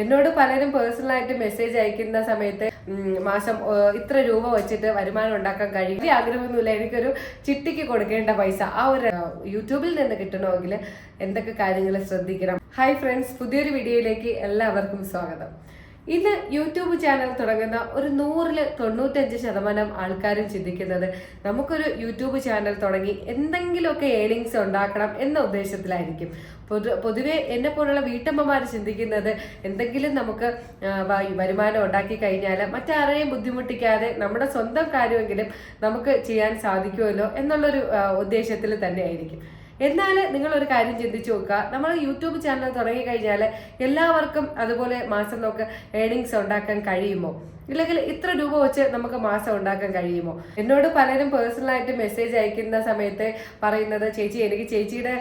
എന്നോട് പലരും പേഴ്സണലായിട്ട് മെസ്സേജ് അയക്കുന്ന സമയത്ത് മാസം ഇത്ര രൂപ വെച്ചിട്ട് വരുമാനം ഉണ്ടാക്കാൻ കഴിയും. വലിയ ആഗ്രഹമൊന്നുമില്ല, എനിക്കൊരു ചിട്ടിക്ക് കൊടുക്കേണ്ട പൈസ ആ ഒരു യൂട്യൂബിൽ നിന്ന് കിട്ടണമെങ്കിൽ എന്തൊക്കെ കാര്യങ്ങൾ ശ്രദ്ധിക്കണം. ഹായ് ഫ്രണ്ട്സ്, പുതിയൊരു വീഡിയോയിലേക്ക് എല്ലാവർക്കും സ്വാഗതം. ഇന്ന് യൂട്യൂബ് ചാനൽ തുടങ്ങുന്ന ഒരു 100-95% ആൾക്കാരും ചിന്തിക്കുന്നത് നമുക്കൊരു യൂട്യൂബ് ചാനൽ തുടങ്ങി എന്തെങ്കിലുമൊക്കെ ഏണിങ്സ് ഉണ്ടാക്കണം എന്ന ഉദ്ദേശത്തിലായിരിക്കും. പൊതുവെ എന്നെ പോലുള്ള വീട്ടമ്മമാർ ചിന്തിക്കുന്നത് എന്തെങ്കിലും നമുക്ക് വരുമാനം ഉണ്ടാക്കി കഴിഞ്ഞാൽ മറ്റാരെയും ബുദ്ധിമുട്ടിക്കാതെ നമ്മുടെ സ്വന്തം കാര്യമെങ്കിലും നമുക്ക് ചെയ്യാൻ സാധിക്കുമല്ലോ എന്നുള്ളൊരു ഉദ്ദേശത്തിൽ തന്നെ ആയിരിക്കും. എന്നാൽ നിങ്ങളൊരു കാര്യം ചിന്തിച്ചു നോക്കുക, നമ്മൾ യൂട്യൂബ് ചാനൽ തുടങ്ങി കഴിഞ്ഞാൽ എല്ലാവർക്കും അതുപോലെ മാസം നമുക്ക് ഏണിങ്സ് ഉണ്ടാക്കാൻ കഴിയുമോ? ഇല്ലെങ്കിൽ ഇത്ര രൂപ വെച്ച് നമുക്ക് മാസം ഉണ്ടാക്കാൻ കഴിയുമോ? എന്നോട് പലരും പേഴ്സണലായിട്ട് മെസ്സേജ് അയക്കുന്ന സമയത്ത് പറയുന്നത്, ചേച്ചി എനിക്ക് ചേച്ചിയുടെ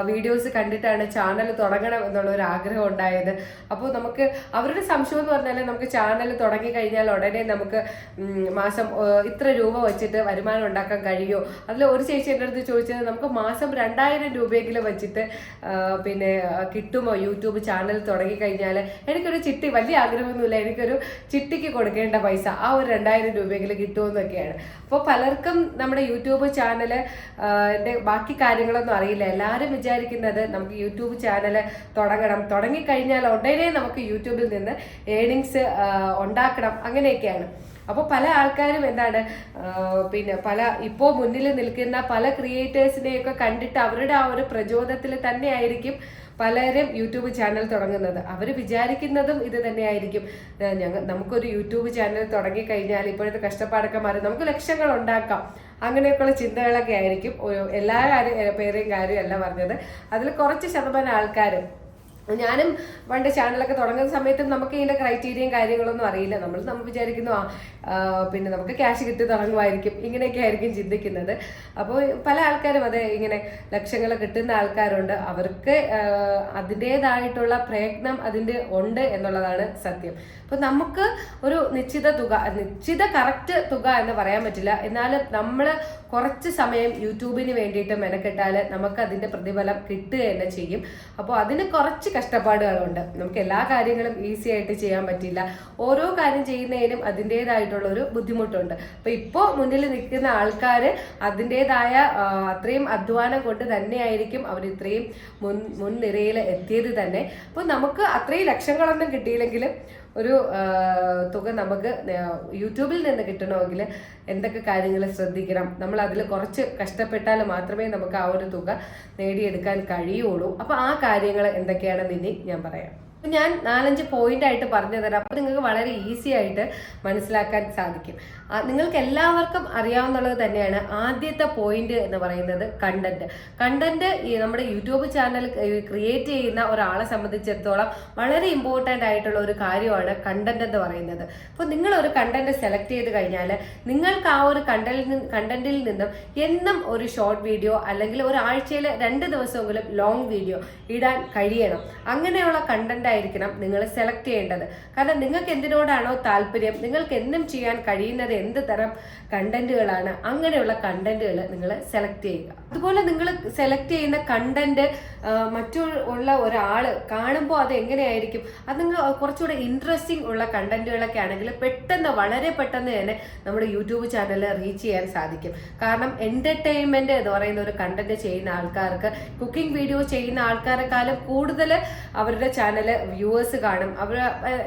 വീഡിയോസ് കണ്ടിട്ടാണ് ചാനൽ തുടങ്ങണം എന്നുള്ള ഒരു ആഗ്രഹം ഉണ്ടായത്. അപ്പോൾ നമുക്ക് അവരുടെ സംശയം എന്ന് പറഞ്ഞാൽ നമുക്ക് ചാനൽ തുടങ്ങി കഴിഞ്ഞാൽ ഉടനെ നമുക്ക് മാസം ഇത്ര രൂപ വെച്ചിട്ട് വരുമാനം ഉണ്ടാക്കാൻ കഴിയുമോ? അതിൽ ഒരു ചേച്ചി എൻ്റെ അടുത്ത് ചോദിച്ചത്, നമുക്ക് മാസം 2000 രൂപയെങ്കിലും വെച്ചിട്ട് പിന്നെ കിട്ടുമോ യൂട്യൂബ് ചാനൽ തുടങ്ങി കഴിഞ്ഞാൽ? എനിക്കൊരു ചിട്ടി, വലിയ ആഗ്രഹമൊന്നുമില്ല, എനിക്കൊരു ചിട്ടിക്ക് കൊടുക്കേണ്ട പൈസ ആ ഒരു 2000 രൂപയെങ്കിലും കിട്ടുമെന്നൊക്കെയാണ്. അപ്പോൾ പലർക്കും നമ്മുടെ യൂട്യൂബ് ചാനല് ബാക്കി കാര്യങ്ങളൊന്നും അറിയില്ല. എല്ലാവരും വിചാരിക്കുന്നത് നമുക്ക് യൂട്യൂബ് ചാനൽ തുടങ്ങിക്കഴിഞ്ഞാൽ ഉടനെ നമുക്ക് യൂട്യൂബിൽ നിന്ന് ഏണിങ്സ് ഉണ്ടാക്കണം, അങ്ങനെയൊക്കെയാണ്. അപ്പോൾ പല ആൾക്കാരും എന്താണ് പിന്നെ ഇപ്പോൾ മുന്നിൽ നിൽക്കുന്ന പല ക്രിയേറ്റേഴ്സിനെയൊക്കെ കണ്ടിട്ട് അവരുടെ ആ ഒരു പ്രചോദനത്തിൽ തന്നെ ആയിരിക്കും പലരും യൂട്യൂബ് ചാനൽ തുടങ്ങുന്നത്. അവർ വിചാരിക്കുന്നതും ഇത് തന്നെയായിരിക്കും, നമുക്കൊരു യൂട്യൂബ് ചാനൽ തുടങ്ങിക്കഴിഞ്ഞാൽ ഇപ്പോഴത്തെ കഷ്ടപ്പാടൊക്കെ മാറി നമുക്ക് ലക്ഷങ്ങൾ ഉണ്ടാക്കാം, അങ്ങനെയൊക്കെയുള്ള ചിന്തകളൊക്കെ ആയിരിക്കും. എല്ലാ പേരെയും കാര്യമല്ല പറഞ്ഞത്, അതിൽ കുറച്ച് ശതമാനം ആൾക്കാരും. ഞാനും പണ്ട് ചാനലൊക്കെ തുടങ്ങുന്ന സമയത്തും നമുക്ക് ഇതിൻ്റെ ക്രൈറ്റീരിയയും കാര്യങ്ങളൊന്നും അറിയില്ല. നമ്മൾ വിചാരിക്കുന്നു പിന്നെ നമുക്ക് ക്യാഷ് കിട്ടി തുടങ്ങുമായിരിക്കും, ഇങ്ങനെയൊക്കെ ആയിരിക്കും ചിന്തിക്കുന്നത്. അപ്പോൾ പല ആൾക്കാരും അതെ ഇങ്ങനെ ലക്ഷങ്ങൾ കിട്ടുന്ന ആൾക്കാരുണ്ട്. അവർക്ക് അതിൻ്റേതായിട്ടുള്ള പ്രയത്നം അതിൻ്റെ ഉണ്ട് എന്നുള്ളതാണ് സത്യം. അപ്പോൾ നമുക്ക് ഒരു നിശ്ചിത കറക്റ്റ് തുക എന്ന് പറയാൻ പറ്റില്ല, എന്നാലും നമ്മൾ കുറച്ച് സമയം യൂട്യൂബിന് വേണ്ടിയിട്ട് മെനക്കെട്ടാൽ നമുക്ക് അതിൻ്റെ പ്രതിഫലം കിട്ടുക തന്നെ ചെയ്യും. അപ്പോൾ അതിന് കുറച്ച് കഷ്ടപ്പാടുകളുണ്ട്. നമുക്ക് എല്ലാ കാര്യങ്ങളും ഈസി ആയിട്ട് ചെയ്യാൻ പറ്റില്ല. ഓരോ കാര്യം ചെയ്യുന്നതിനും അതിൻ്റേതായിട്ടുള്ള ഒരു ബുദ്ധിമുട്ടുണ്ട്. അപ്പോൾ ഇപ്പോൾ മുന്നിൽ നിൽക്കുന്ന ആൾക്കാർ അതിൻ്റേതായ അത്രയും അധ്വാനം കൊണ്ട് തന്നെയായിരിക്കും അവർ ഇത്രയും മുൻനിരയിൽ എത്തിയത് തന്നെ. അപ്പോൾ നമുക്ക് അത്രയും ലക്ഷങ്ങളൊന്നും കിട്ടിയില്ലെങ്കിലും ഒരു തുക നമുക്ക് യൂട്യൂബിൽ നിന്ന് കിട്ടണമെങ്കിൽ എന്തൊക്കെ കാര്യങ്ങൾ ശ്രദ്ധിക്കണം, നമ്മൾ അതിൽ കുറച്ച് കഷ്ടപ്പെട്ടാൽ മാത്രമേ നമുക്ക് ആ ഒരു തുക നേടിയെടുക്കാൻ കഴിയുള്ളൂ. അപ്പോൾ ആ കാര്യങ്ങൾ എന്തൊക്കെയാണെന്ന് ഇനി ഞാൻ പറയാം. ഞാൻ 4-5 പോയിന്റ് ആയിട്ട് പറഞ്ഞു തരാം. അപ്പോൾ നിങ്ങൾക്ക് വളരെ ഈസി ആയിട്ട് മനസ്സിലാക്കാൻ സാധിക്കും. നിങ്ങൾക്ക് എല്ലാവർക്കും അറിയാവുന്നത് തന്നെയാണ്. ആദ്യത്തെ പോയിന്റ് എന്ന് പറയുന്നത് കണ്ടന്റ് ഈ നമ്മുടെ യൂട്യൂബ് ചാനൽ ക്രിയേറ്റ് ചെയ്യുന്ന ഒരാളെ സംബന്ധിച്ചിടത്തോളം വളരെ ഇമ്പോർട്ടൻ്റ് ആയിട്ടുള്ള ഒരു കാര്യമാണ് കണ്ടന്റ് എന്ന് പറയുന്നത്. അപ്പോൾ നിങ്ങൾ ഒരു കണ്ടന്റ് സെലക്ട് ചെയ്ത് കഴിഞ്ഞാൽ നിങ്ങൾക്ക് ആ ഒരു കണ്ടന്റിൽ നിന്നും എന്നും ഒരു ഷോർട്ട് വീഡിയോ അല്ലെങ്കിൽ ഒരാഴ്ചയിൽ 2 ദിവസമെങ്കിലും ലോങ് വീഡിയോ ഇടാൻ കഴിയണം. അങ്ങനെയുള്ള കണ്ടന്റ് ആയിരിക്കണം നിങ്ങൾ സെലക്ട് ചെയ്യേണ്ടത്. കാരണം നിങ്ങൾക്ക് എന്തിനോടാണോ താല്പര്യം, നിങ്ങൾക്ക് എന്നും ചെയ്യാൻ കഴിയുന്നത് എന്ത് തരം കണ്ടന്റുകളാണ്, അങ്ങനെയുള്ള കണ്ടന്റുകൾ നിങ്ങൾ സെലക്ട് ചെയ്യുക. അതുപോലെ നിങ്ങൾ സെലക്ട് ചെയ്യുന്ന കണ്ടന്റ് മറ്റുള്ള ഒരാൾ കാണുമ്പോൾ അത് എങ്ങനെയായിരിക്കും, അത് നിങ്ങൾ കുറച്ചുകൂടെ ഇൻട്രസ്റ്റിംഗ് ഉള്ള കണ്ടന്റുകളൊക്കെ ആണെങ്കിൽ വളരെ പെട്ടെന്ന് തന്നെ നമ്മുടെ യൂട്യൂബ് ചാനൽ റീച്ച് ചെയ്യാൻ സാധിക്കും. കാരണം എന്റർടൈൻമെന്റ് എന്ന് പറയുന്ന ഒരു കണ്ടന്റ് ചെയ്യുന്ന ആൾക്കാർക്ക് കുക്കിംഗ് വീഡിയോ ചെയ്യുന്ന ആൾക്കാരെക്കാളും കൂടുതൽ അവരുടെ ചാനൽ വ്യൂവേഴ്സ് കാണും. അവർ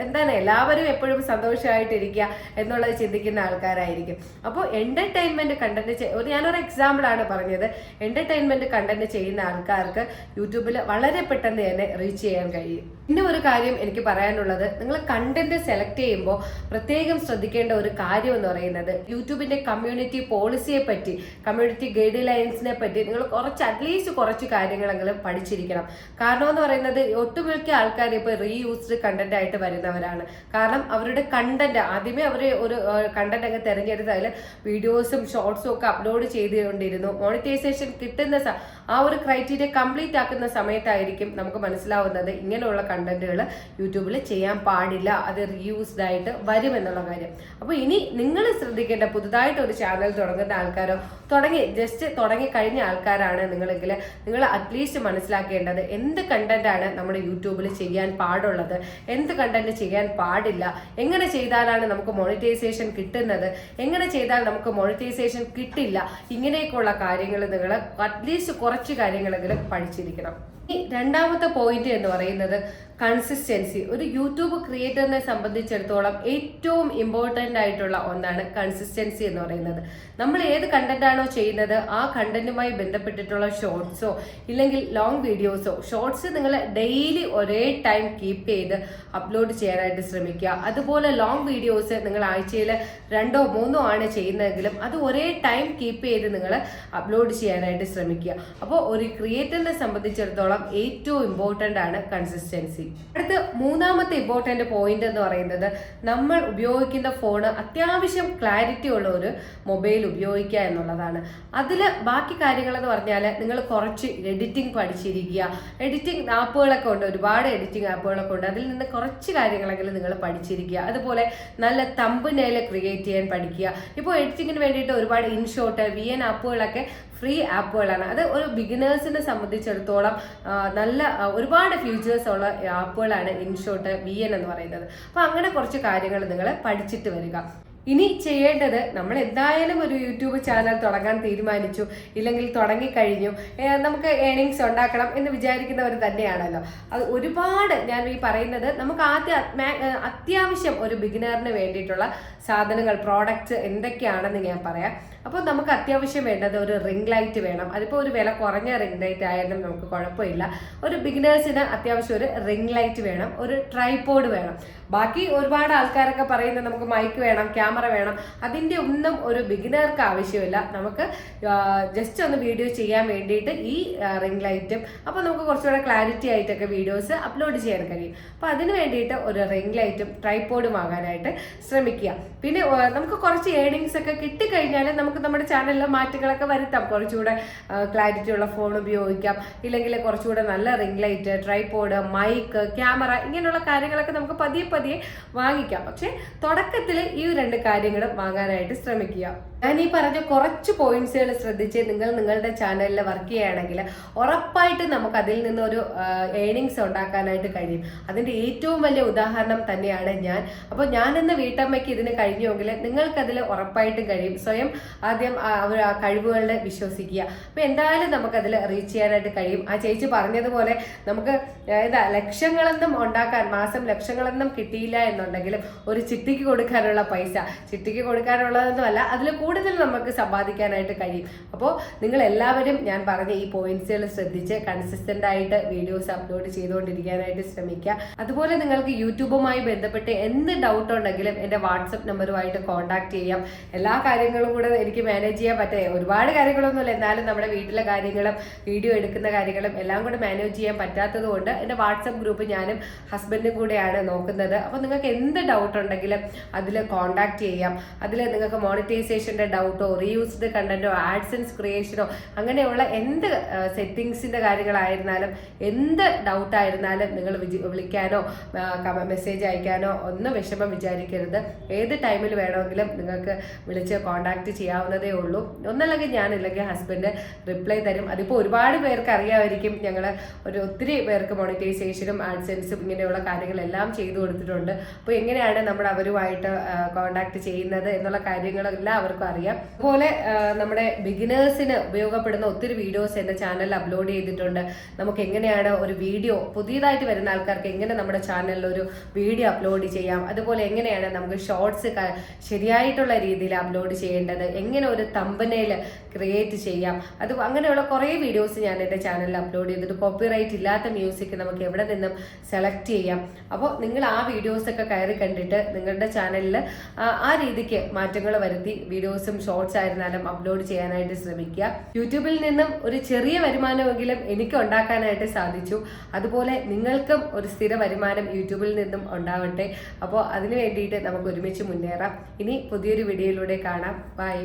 എന്താണ് എല്ലാവരും എപ്പോഴും സന്തോഷമായിട്ടിരിക്കുക എന്നുള്ളത് ചിന്തിക്കുന്ന ആൾക്കാരായിരിക്കും. അപ്പോൾ എന്റർടൈൻമെന്റ് കണ്ടന്റ് ഞാനൊരു എക്സാമ്പിൾ ആണ് പറഞ്ഞത്. എന്റർടൈൻമെന്റ് കണ്ടന്റ് ചെയ്യുന്ന ആൾക്കാർക്ക് യൂട്യൂബിൽ വളരെ പെട്ടെന്ന് തന്നെ റീച്ച് ചെയ്യാൻ കഴിയും. പിന്നെ ഒരു കാര്യം എനിക്ക് പറയാനുള്ളത്, നിങ്ങൾ കണ്ടന്റ് സെലക്ട് ചെയ്യുമ്പോൾ പ്രത്യേകം ശ്രദ്ധിക്കേണ്ട ഒരു കാര്യം എന്ന് പറയുന്നത് യൂട്യൂബിന്റെ കമ്മ്യൂണിറ്റി പോളിസിയെ പറ്റി, കമ്മ്യൂണിറ്റി ഗൈഡ് ലൈൻസിനെ പറ്റി നിങ്ങൾ അറ്റ്ലീസ്റ്റ് കുറച്ച് കാര്യങ്ങളെങ്കിലും പഠിച്ചിരിക്കണം. കാരണം എന്ന് പറയുന്നത് ഒട്ടുമിക്ക ആൾക്കാർ ഇപ്പോൾ റീയൂസ്ഡ് കണ്ടന്റ് ആയിട്ട് വരുന്നവരാണ്. കാരണം അവരുടെ കണ്ടന്റ് ആദ്യമേ അവർ ഒരു കണ്ടന്റ് അങ്ങ് തിരഞ്ഞെടുത്ത് അതിൽ വീഡിയോസും ഷോർട്സും ഒക്കെ അപ്ലോഡ് ചെയ്തുകൊണ്ടിരുന്നു. മോണിറ്റൈസേഷൻ കിട്ടുന്ന ആ ഒരു ക്രൈറ്റീരിയ കംപ്ലീറ്റ് ആക്കുന്ന സമയത്തായിരിക്കും നമുക്ക് മനസ്സിലാവുന്നത് ഇങ്ങനെയുള്ള കണ്ടന്റുകൾ യൂട്യൂബിൽ ചെയ്യാൻ പാടില്ല, അത് റീയൂസ്ഡ് ആയിട്ട് വരും എന്നുള്ള കാര്യം. അപ്പോൾ ഇനി നിങ്ങൾ ശ്രദ്ധിക്കേണ്ട, പുതുതായിട്ട് ഒരു ചാനൽ തുടങ്ങുന്ന ആൾക്കാരോ ജസ്റ്റ് തുടങ്ങി കഴിഞ്ഞ ആൾക്കാരാണ് നിങ്ങളെങ്കിൽ നിങ്ങൾ അറ്റ്ലീസ്റ്റ് മനസ്സിലാക്കേണ്ടത് എന്ത് കണ്ടന്റാണ് നമ്മുടെ യൂട്യൂബിൽ ചെയ്യാൻ പാടുള്ളത്, എന്ത് കണ്ടന്റ് ചെയ്യാൻ പാടില്ല, എങ്ങനെ ചെയ്താലാണ് നമുക്ക് മോണിറ്റൈസേഷൻ കിട്ടുന്നത്, എങ്ങനെ ചെയ്താൽ നമുക്ക് മോണിറ്റൈസേഷൻ കിട്ടില്ല, ഇങ്ങനെയൊക്കെയുള്ള കാര്യങ്ങൾ നിങ്ങൾ അറ്റ്ലീസ്റ്റ് കുറച്ച് കാര്യങ്ങളെങ്കിലും പഠിച്ചിരിക്കണം. രണ്ടാമത്തെ പോയിന്റ് എന്ന് പറയുന്നത് കൺസിസ്റ്റൻസി. ഒരു യൂട്യൂബ് ക്രിയേറ്ററിനെ സംബന്ധിച്ചിടത്തോളം ഏറ്റവും ഇമ്പോർട്ടൻ്റ് ആയിട്ടുള്ള ഒന്നാണ് കൺസിസ്റ്റൻസി എന്ന് പറയുന്നത്. നമ്മൾ ഏത് കണ്ടന്റ് ആണോ ചെയ്യുന്നത് ആ കണ്ടന്റുമായി ബന്ധപ്പെട്ടിട്ടുള്ള ഷോർട്സോ ഇല്ലെങ്കിൽ ലോങ് വീഡിയോസോ, ഷോർട്സ് നിങ്ങൾ ഡെയിലി ഒരേ ടൈം കീപ്പ് ചെയ്ത് അപ്ലോഡ് ചെയ്യാനായിട്ട് ശ്രമിക്കുക. അതുപോലെ ലോങ് വീഡിയോസ് നിങ്ങൾ ആഴ്ചയിൽ 2 or 3 ആണ് ചെയ്യുന്നതെങ്കിലും അത് ഒരേ ടൈം കീപ്പ് ചെയ്ത് നിങ്ങൾ അപ്ലോഡ് ചെയ്യാനായിട്ട് ശ്രമിക്കുക. അപ്പോൾ ഒരു ക്രിയേറ്ററിനെ സംബന്ധിച്ചിടത്തോളം ഏറ്റവും ഇമ്പോർട്ടൻ്റ് ആണ് കൺസിസ്റ്റൻസി. അടുത്ത മൂന്നാമത്തെ ഇമ്പോർട്ടൻ്റ് പോയിന്റ് എന്ന് പറയുന്നത് നമ്മൾ ഉപയോഗിക്കുന്ന ഫോണ് അത്യാവശ്യം ക്ലാരിറ്റി ഉള്ള ഒരു മൊബൈൽ ഉപയോഗിക്കുക എന്നുള്ളതാണ്. അതിൽ ബാക്കി കാര്യങ്ങൾ എന്ന് പറഞ്ഞാൽ നിങ്ങൾ കുറച്ച് എഡിറ്റിംഗ് പഠിച്ചിരിക്കുക. എഡിറ്റിംഗ് ആപ്പുകളൊക്കെ ഉണ്ട്, ഒരുപാട് എഡിറ്റിംഗ് ആപ്പുകളൊക്കെ ഉണ്ട്. അതിൽ നിന്ന് കുറച്ച് കാര്യങ്ങളെങ്കിലും നിങ്ങൾ പഠിച്ചിരിക്കുക. അതുപോലെ നല്ല തംബ്നെയിൽ ക്രിയേറ്റ് ചെയ്യാൻ പഠിക്കുക. ഇപ്പോൾ എഡിറ്റിങ്ങിന് വേണ്ടിയിട്ട് ഒരുപാട് ഇൻഷോട്ട്, VN ആപ്പുകളൊക്കെ ഫ്രീ ആപ്പുകളാണ്. അത് ഒരു ബിഗിനേഴ്സിനെ സംബന്ധിച്ചിടത്തോളം നല്ല ഒരുപാട് ഫീച്ചേഴ്സ് ഉള്ള ആപ്പുകളാണ് ഇൻഷോട്ട്, VN എന്ന് പറയുന്നത്. അപ്പോൾ അങ്ങനെ കുറച്ച് കാര്യങ്ങൾ നിങ്ങൾ പഠിച്ചിട്ട് വരിക. ഇനി ചെയ്യേണ്ടത്, നമ്മൾ എന്തായാലും ഒരു യൂട്യൂബ് ചാനൽ തുടങ്ങാൻ തീരുമാനിച്ചു, ഇല്ലെങ്കിൽ തുടങ്ങിക്കഴിഞ്ഞു, നമുക്ക് ഏണിങ്സ് ഉണ്ടാക്കണം എന്ന് വിചാരിക്കുന്നവർ തന്നെയാണല്ലോ. അത് ഒരുപാട് ഞാൻ ഈ പറയുന്നത് നമുക്ക് അത്യാവശ്യം ഒരു ബിഗിനറിന് വേണ്ടിയിട്ടുള്ള സാധനങ്ങൾ, പ്രോഡക്റ്റ്സ് എന്തൊക്കെയാണെന്ന് ഞാൻ പറയാം. അപ്പോൾ നമുക്ക് അത്യാവശ്യം വേണ്ടത് ഒരു റിംഗ് ലൈറ്റ് വേണം. അതിപ്പോൾ ഒരു വില കുറഞ്ഞ റിംഗ് ലൈറ്റ് ആയാലും നമുക്ക് കുഴപ്പമില്ല. ഒരു ബിഗിനേഴ്സിന് അത്യാവശ്യം ഒരു റിംഗ് ലൈറ്റ് വേണം, ഒരു ട്രൈപോഡ് വേണം. ബാക്കി ഒരുപാട് ആൾക്കാരൊക്കെ പറയുന്നത് നമുക്ക് മൈക്ക് വേണം, ക്യാമറ വേണം. അതിൻ്റെ ഒന്നും ഒരു ബിഗിനർക്ക് ആവശ്യമില്ല. നമുക്ക് ജസ്റ്റ് ഒന്ന് വീഡിയോ ചെയ്യാൻ വേണ്ടിയിട്ട് ഈ റിംഗ് ലൈറ്റും, അപ്പോൾ നമുക്ക് കുറച്ചുകൂടെ ക്ലാരിറ്റി ആയിട്ടൊക്കെ വീഡിയോസ് അപ്ലോഡ് ചെയ്യാൻ കഴിയും. അപ്പോൾ അതിന് വേണ്ടിയിട്ട് ഒരു റിംഗ് ലൈറ്റും ട്രൈപോഡും വാങ്ങാനായിട്ട് ശ്രമിക്കുക. പിന്നെ നമുക്ക് കുറച്ച് ഏണിങ്സ് ഒക്കെ കിട്ടിക്കഴിഞ്ഞാൽ നമുക്ക് നമ്മുടെ ചാനലിലെ മാറ്റങ്ങളൊക്കെ വരുത്താം. കുറച്ചുകൂടെ ക്ലാരിറ്റി ഉള്ള ഫോൺ ഉപയോഗിക്കാം, ഇല്ലെങ്കിൽ കുറച്ചുകൂടെ നല്ല ring light, tripod, mic, camera, ഇങ്ങനെയുള്ള കാര്യങ്ങളൊക്കെ നമുക്ക് പതിയെ വാങ്ങിക്കാം. പക്ഷെ തുടക്കത്തിൽ ഈ 2 കാര്യങ്ങളും വാങ്ങാനായിട്ട് ശ്രമിക്കുക. ഞാൻ ഈ പറഞ്ഞ കുറച്ച് പോയിന്റ്സുകൾ ശ്രദ്ധിച്ച് നിങ്ങളുടെ ചാനലിൽ വർക്ക് ചെയ്യുകയാണെങ്കിൽ ഉറപ്പായിട്ട് നമുക്ക് അതിൽ നിന്നൊരു ഏണിങ്സ് ഉണ്ടാക്കാനായിട്ട് കഴിയും. അതിൻ്റെ ഏറ്റവും വലിയ ഉദാഹരണം തന്നെയാണ് ഞാൻ. അപ്പോൾ ഞാൻ എന്ന വീട്ടമ്മയ്ക്ക് ഇതിന് കഴിഞ്ഞുവെങ്കിൽ നിങ്ങൾക്കതിൽ ഉറപ്പായിട്ടും കഴിയും. സ്വയം ആദ്യം ആ കഴിവുകളിൽ വിശ്വസിക്കുക. അപ്പോൾ എന്തായാലും നമുക്കതിൽ റീച്ച് ചെയ്യാനായിട്ട് കഴിയും. ആ ചേച്ചി പറഞ്ഞതുപോലെ നമുക്ക് ലക്ഷങ്ങളൊന്നും ഉണ്ടാക്കാൻ, മാസം ലക്ഷങ്ങളൊന്നും കിട്ടിയില്ല എന്നുണ്ടെങ്കിലും ഒരു ചിട്ടിക്ക് കൊടുക്കാനുള്ള പൈസ, ചിട്ടിക്ക് കൊടുക്കാനുള്ളതൊന്നുമല്ല, അതിൽ കൂടുതൽ നമുക്ക് സമ്പാദിക്കാനായിട്ട് കഴിയും. അപ്പോൾ നിങ്ങൾ എല്ലാവരും ഞാൻ പറഞ്ഞ ഈ പോയിന്റ്സുകൾ ശ്രദ്ധിച്ച് കൺസിസ്റ്റന്റ് ആയിട്ട് വീഡിയോസ് അപ്ലോഡ് ചെയ്തുകൊണ്ടിരിക്കാനായിട്ട് ശ്രമിക്കുക. അതുപോലെ നിങ്ങൾക്ക് യൂട്യൂബുമായി ബന്ധപ്പെട്ട് എന്ത് ഡൗട്ട് ഉണ്ടെങ്കിലും എൻ്റെ വാട്സപ്പ് നമ്പറുമായിട്ട് കോൺടാക്ട് ചെയ്യാം. എല്ലാ കാര്യങ്ങളും കൂടെ എനിക്ക് മാനേജ് ചെയ്യാൻ പറ്റേ, ഒരുപാട് കാര്യങ്ങളൊന്നുമില്ല, എന്നാലും നമ്മുടെ വീട്ടിലെ കാര്യങ്ങളും വീഡിയോ എടുക്കുന്ന കാര്യങ്ങളും എല്ലാം കൂടെ മാനേജ് ചെയ്യാൻ പറ്റാത്തത് കൊണ്ട് എൻ്റെ വാട്സപ്പ് ഗ്രൂപ്പ് ഞാനും ഹസ്ബൻഡും കൂടെയാണ് നോക്കുന്നത്. അപ്പോൾ നിങ്ങൾക്ക് എന്ത് ഡൗട്ട് ഉണ്ടെങ്കിലും അതിൽ കോൺടാക്ട് ചെയ്യാം. അതിൽ നിങ്ങൾക്ക് മോണിറ്റൈസേഷൻ്റെ ഡൗട്ടോ, റീയൂസ്ഡ് കണ്ടന്റോ, ആഡ്സൻസ് ക്രിയേഷനോ, അങ്ങനെയുള്ള എന്ത് സെറ്റിങ്സിന്റെ കാര്യങ്ങളായിരുന്നാലും, എന്ത് ഡൗട്ട് ആയിരുന്നാലും നിങ്ങൾ വിളിക്കാനോ മെസ്സേജ് അയക്കാനോ ഒന്നും വിഷമം വിചാരിക്കരുത്. ഏത് ടൈമിൽ വേണമെങ്കിലും നിങ്ങൾക്ക് വിളിച്ച് കോൺടാക്ട് ചെയ്യാവുന്നതേ ഉള്ളൂ. ഒന്നല്ലെങ്കിൽ ഞാനില്ലെങ്കിൽ ഹസ്ബൻഡ് റിപ്ലൈ തരും. അതിപ്പോൾ ഒരുപാട് പേർക്ക് അറിയാമായിരിക്കും, ഞങ്ങൾ ഒത്തിരി പേർക്ക് മോണിറ്റൈസേഷനും ആഡ്സൻസും ഇങ്ങനെയുള്ള കാര്യങ്ങളെല്ലാം ചെയ്തു കൊടുത്തിട്ടുണ്ട്. അപ്പോൾ എങ്ങനെയാണ് നമ്മൾ അവരുമായിട്ട് കോൺടാക്ട് ചെയ്യുന്നത് എന്നുള്ള കാര്യങ്ങളെല്ലാം അവർക്കും അറിയാം. അതുപോലെ നമ്മുടെ ബിഗിനേഴ്സിന് ഉപയോഗപ്പെടുന്ന ഒത്തിരി വീഡിയോസ് എൻ്റെ ചാനലിൽ അപ്ലോഡ് ചെയ്തിട്ടുണ്ട്. നമുക്ക് എങ്ങനെയാണ് ഒരു വീഡിയോ, പുതിയതായിട്ട് വരുന്ന ആൾക്കാർക്ക് എങ്ങനെ നമ്മുടെ ചാനലിൽ ഒരു വീഡിയോ അപ്ലോഡ് ചെയ്യാം, അതുപോലെ എങ്ങനെയാണ് നമുക്ക് ഷോർട്സ് ശരിയായിട്ടുള്ള രീതിയിൽ അപ്ലോഡ് ചെയ്യേണ്ടത്, എങ്ങനെ ഒരു തംബ്നെയിൽ ക്രിയേറ്റ് ചെയ്യാം, അത് അങ്ങനെയുള്ള കുറേ വീഡിയോസ് ഞാൻ എൻ്റെ ചാനലിൽ അപ്ലോഡ് ചെയ്തിട്ട് കോപ്പിറൈറ്റ് ഇല്ലാത്ത മ്യൂസിക് നമുക്ക് എവിടെ നിന്നും സെലക്ട് ചെയ്യാം. അപ്പോൾ നിങ്ങൾ ആ വീഡിയോസൊക്കെ കയറി കണ്ടിട്ട് നിങ്ങളുടെ ചാനലിൽ ആ രീതിക്ക് മാറ്റങ്ങൾ വരുത്തി വീഡിയോസും ഷോർട്സ് ആയിരുന്നാലും അപ്ലോഡ് ചെയ്യാനായിട്ട് ശ്രമിക്കുക. യൂട്യൂബിൽ നിന്നും ഒരു ചെറിയ വരുമാനമെങ്കിലും എനിക്ക് ഉണ്ടാക്കാനായിട്ട് സാധിച്ചു. അതുപോലെ നിങ്ങൾക്കും ഒരു സ്ഥിര വരുമാനം യൂട്യൂബിൽ നിന്നും ഉണ്ടാവട്ടെ. അപ്പോൾ അതിനു വേണ്ടിയിട്ട് നമുക്ക് ഒരുമിച്ച് മുന്നേറാം. ഇനി പുതിയൊരു വീഡിയോയിലൂടെ കാണാം. ബൈ.